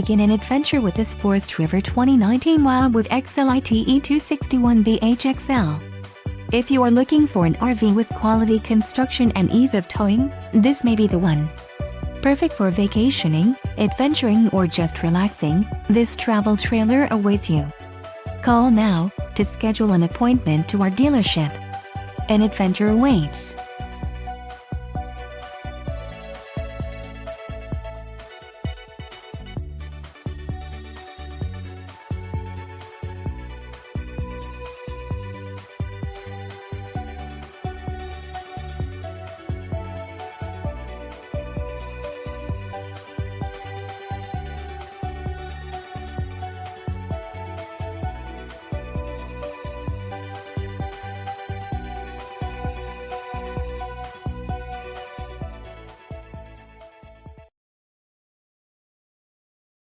Begin an adventure with this Forest River 2019 Wildwood Xlite 261Bhxl. If you are looking for an RV with quality construction and ease of towing, this may be the one. Perfect for vacationing, adventuring or just relaxing, this travel trailer awaits you. Call now to schedule an appointment to our dealership. An adventure awaits.